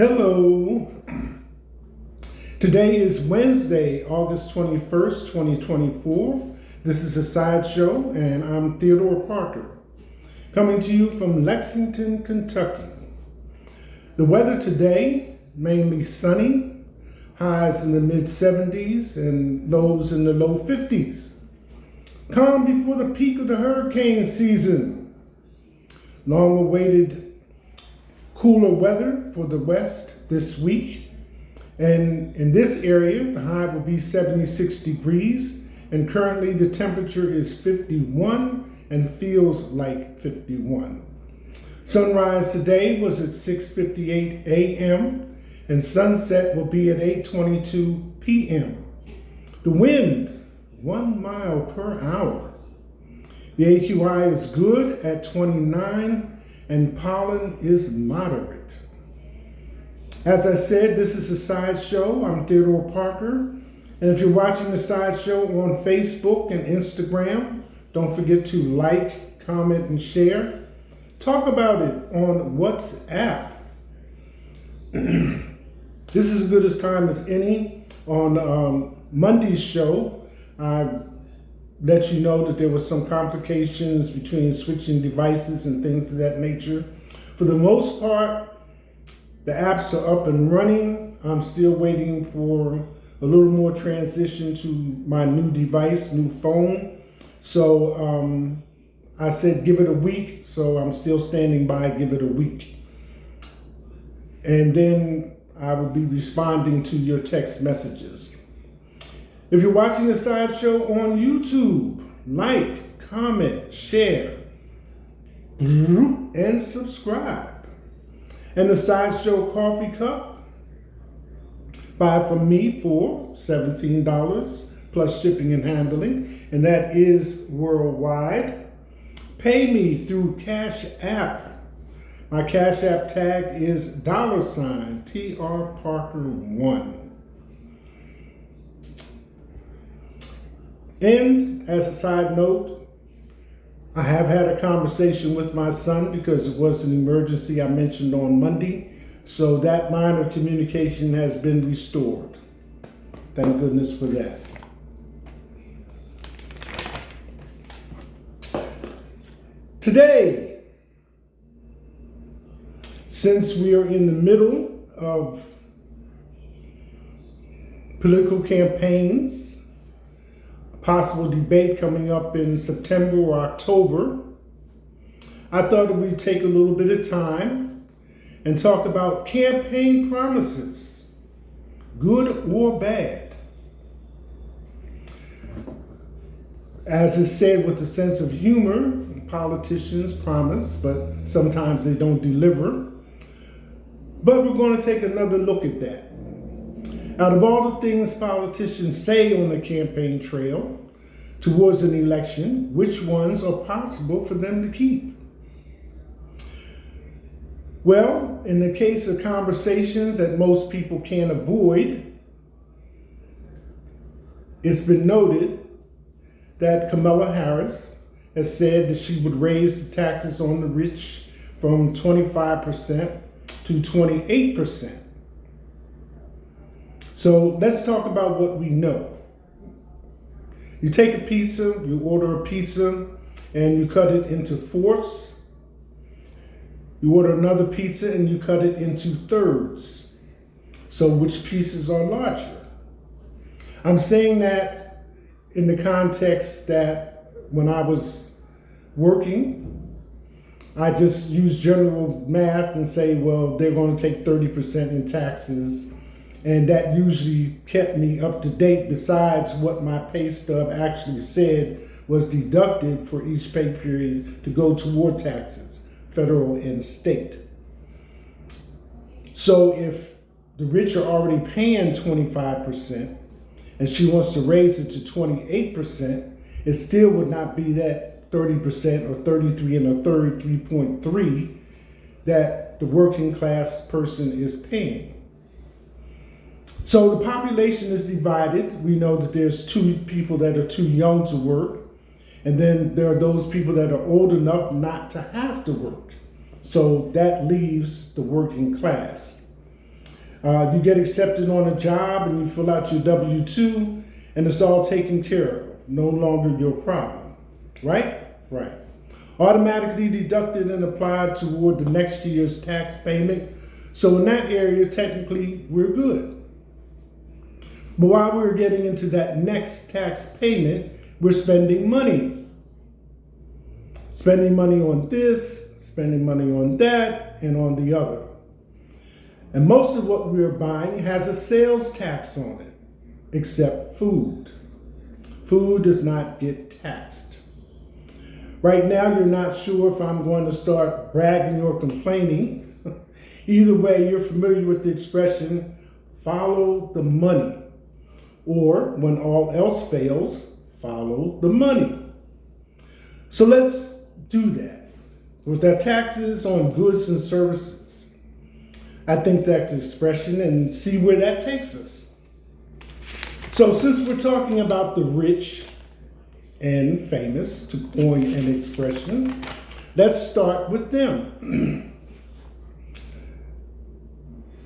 Hello. Today is Wednesday, August 21st, 2024. This is a sideshow, and I'm Theodore Parker, coming to you from Lexington, Kentucky. The weather today, mainly sunny, highs in the mid-70s and lows in the low 50s. Calm before the peak of the hurricane season. Long-awaited cooler weather for the west this week. And in this area, the high will be 76 degrees, and currently the temperature is 51 and feels like 51. Sunrise today was at 6:58 a.m. and sunset will be at 8:22 p.m. The wind, 1 mile per hour. The AQI is good at 29 and pollen is moderate. As I said, this is a sideshow. I'm Theodore Parker. And if you're watching the sideshow on Facebook and Instagram, don't forget to like, comment, and share. Talk about it on WhatsApp. This is as good a time as any. On Monday's show, I let you know that there was some complications between switching devices and things of that nature. For the most part, the apps are up and running. I'm still waiting for a little more transition to my new device, new phone. So I said give it a week, so I'm still standing by, give it a week. And then I will be responding to your text messages. If you're watching the sideshow on YouTube, like, comment, share, and subscribe. And the sideshow coffee cup, buy from me for $17 plus shipping and handling, and that is worldwide. Pay me through Cash App. My Cash App tag is $TR Parker 1. And as a side note, I have had a conversation with my son because it was an emergency I mentioned on Monday. So that line of communication has been restored. Thank goodness for that. Today, since we are in the middle of political campaigns, possible debate coming up in September or October, I thought we'd take a little bit of time and talk about campaign promises, good or bad. As is said with a sense of humor, politicians promise, but sometimes they don't deliver. But we're going to take another look at that. Out of all the things politicians say on the campaign trail towards an election, which ones are possible for them to keep? Well, in the case of conversations that most people can't avoid, it's been noted that Kamala Harris has said that she would raise the taxes on the rich from 25% to 28%. So let's talk about what we know. You take a pizza, you order a pizza, and you cut it into fourths. You order another pizza and you cut it into thirds. So which pieces are larger? I'm saying that in the context that when I was working, I just use general math and say, well, they're going to take 30% in taxes. And that usually kept me up to date besides what my pay stub actually said was deducted for each pay period to go toward taxes, federal and state. So if the rich are already paying 25% and she wants to raise it to 28%, it still would not be that 30% or 33 and a third, 3.3 that the working class person is paying. So the population is divided. We know that there's two people that are too young to work, and then there are those people that are old enough not to have to work. So that leaves the working class. You get accepted on a job and you fill out your W-2 and it's all taken care of. No longer your problem. Right? Right. Automatically deducted and applied toward the next year's tax payment. So in that area, technically, we're good. But while we're getting into that next tax payment, we're spending money. Spending money on this, spending money on that, and on the other. And most of what we're buying has a sales tax on it, except food. Food does not get taxed. Right now, you're not sure if I'm going to start bragging or complaining. Either way, you're familiar with the expression, follow the money. Or, when all else fails, follow the money. So let's do that. With our taxes on goods and services, I think that's the expression and see where that takes us. So since we're talking about the rich and famous, to coin an expression, let's start with them.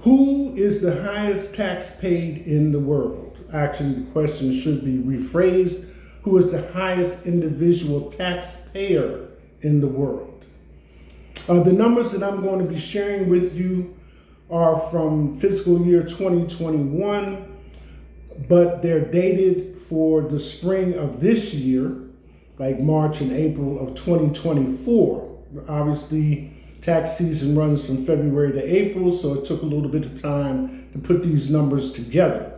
Who is the highest tax paid in the world? Actually, the question should be rephrased. Who is the highest individual taxpayer in the world? The numbers that I'm going to be sharing with you are from fiscal year 2021, but they're dated for the spring of this year, like March and April of 2024. Obviously, tax season runs from February to April, so it took a little bit of time to put these numbers together.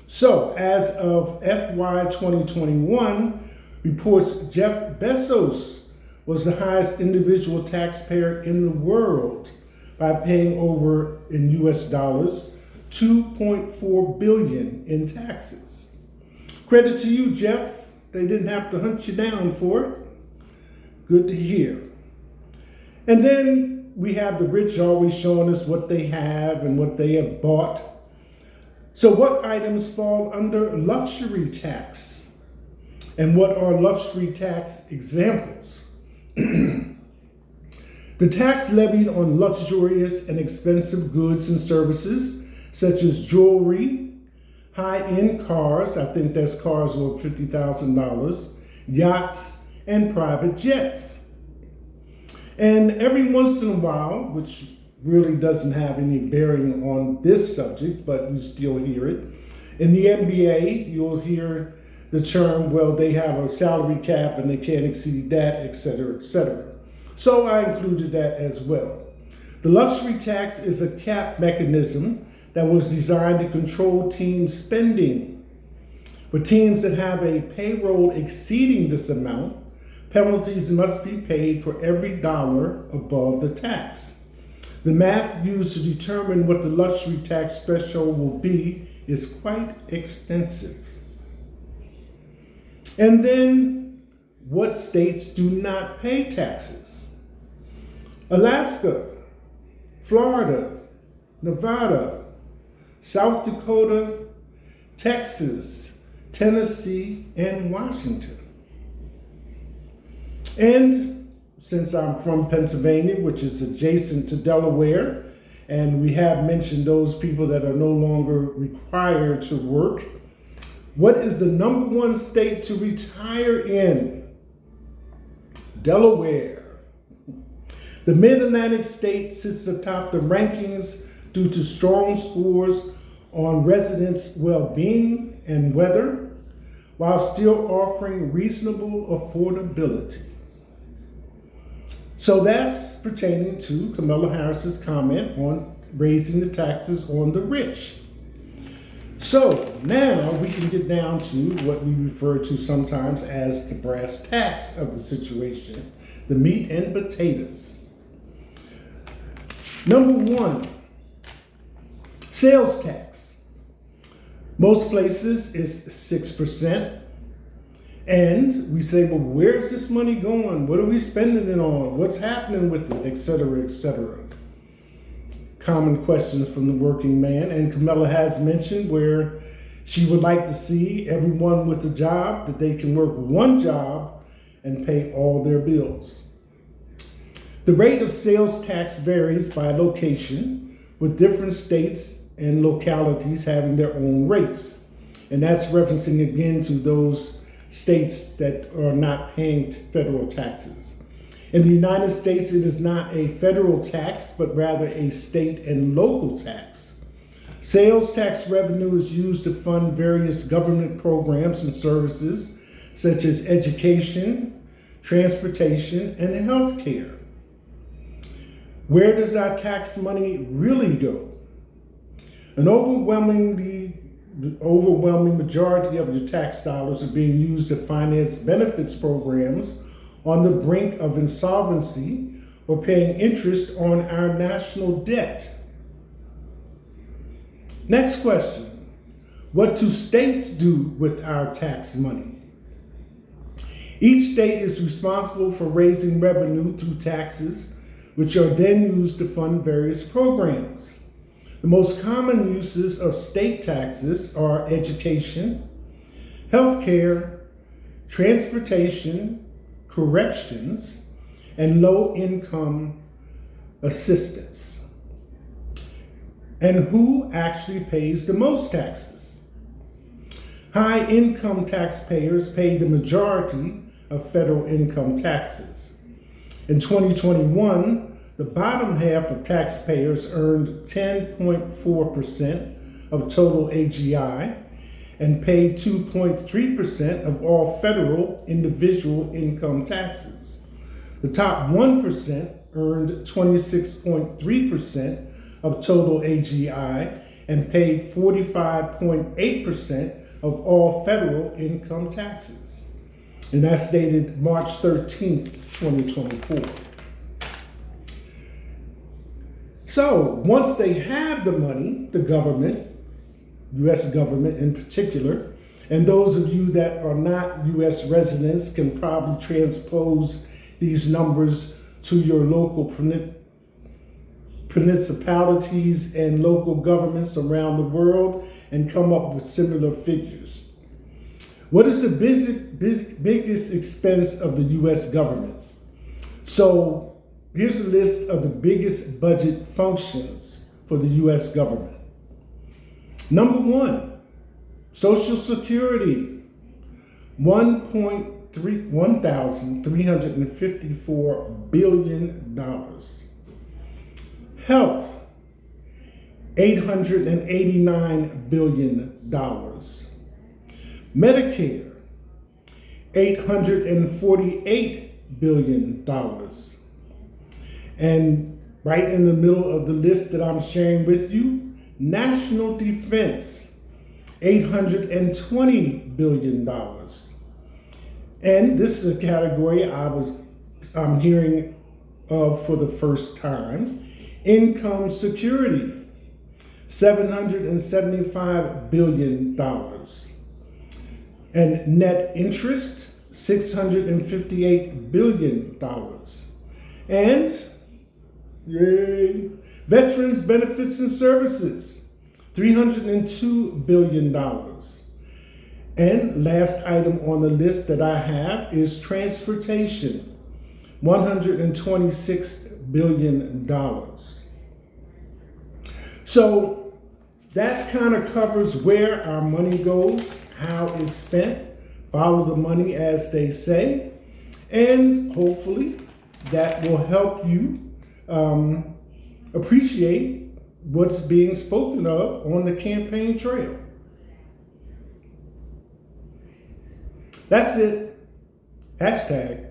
So, as of FY 2021, reports Jeff Bezos was the highest individual taxpayer in the world by paying over, in US dollars, $2.4 billion in taxes. Credit to you, Jeff. They didn't have to hunt you down for it. Good to hear. And then we have the rich always showing us what they have and what they have bought. So what items fall under luxury tax? And what are luxury tax examples? The tax levied on luxurious and expensive goods and services, such as jewelry, high-end cars, I think that's cars over $50,000, yachts, and private jets. And every once in a while, which really doesn't have any bearing on this subject, but we still hear it, in the NBA, you'll hear the term, well, they have a salary cap and they can't exceed that, et cetera, et cetera. So I included that as well. The luxury tax is a cap mechanism that was designed to control team spending. For teams that have a payroll exceeding this amount, penalties must be paid for every dollar above the tax. The math used to determine what the luxury tax threshold will be is quite extensive. And then, what states do not pay taxes? Alaska, Florida, Nevada, South Dakota, Texas, Tennessee, and Washington. And since I'm from Pennsylvania, which is adjacent to Delaware, and we have mentioned those people that are no longer required to work, what is the number one state to retire in? Delaware. The Mid-Atlantic state sits atop the rankings due to strong scores on residents' well-being and weather, while still offering reasonable affordability. So that's pertaining to Kamala Harris's comment on raising the taxes on the rich. So now we can get down to what we refer to sometimes as the brass tacks of the situation, the meat and potatoes. Number one, sales tax. Most places is 6%. And we say, well, where's this money going? What are we spending it on? What's happening with it, et cetera, et cetera. Common questions from the working man. And Kamala has mentioned where she would like to see everyone with a job, that they can work one job and pay all their bills. The rate of sales tax varies by location, with different states and localities having their own rates. And that's referencing again to those states that are not paying federal taxes. In the United States, it is not a federal tax, but rather a state and local tax. Sales tax revenue is used to fund various government programs and services such as education, transportation, and health care. Where does our tax money really go? An overwhelming majority of your tax dollars are being used to finance benefits programs on the brink of insolvency or paying interest on our national debt. Next question. What do states do with our tax money? Each state is responsible for raising revenue through taxes, which are then used to fund various programs. The most common uses of state taxes are education, healthcare, transportation, corrections, and low-income assistance. And who actually pays the most taxes? High-income taxpayers pay the majority of federal income taxes. In 2021, the bottom half of taxpayers earned 10.4% of total AGI and paid 2.3% of all federal individual income taxes. The top 1% earned 26.3% of total AGI and paid 45.8% of all federal income taxes. And that's dated March 13th, 2024. So once they have the money, the government, U.S. government in particular, and those of you that are not U.S. residents can probably transpose these numbers to your local municipalities and local governments around the world and come up with similar figures. What is the biggest expense of the U.S. government? So here's a list of the biggest budget functions for the U.S. government. Number one, Social Security, $1,354 billion. Health, $889 billion. Medicare, $848 billion. And right in the middle of the list that I'm sharing with you, national defense, $820 billion. And this is a category I'm hearing of for the first time. Income security, $775 billion. And net interest, $658 billion. And yay, veterans benefits and services, $302 billion. And last item on the list that I have is transportation, $126 billion. So that kind of covers where our money goes, how it's spent, follow the money as they say, and hopefully that will help you appreciate what's being spoken of on the campaign trail. That's it. Hashtag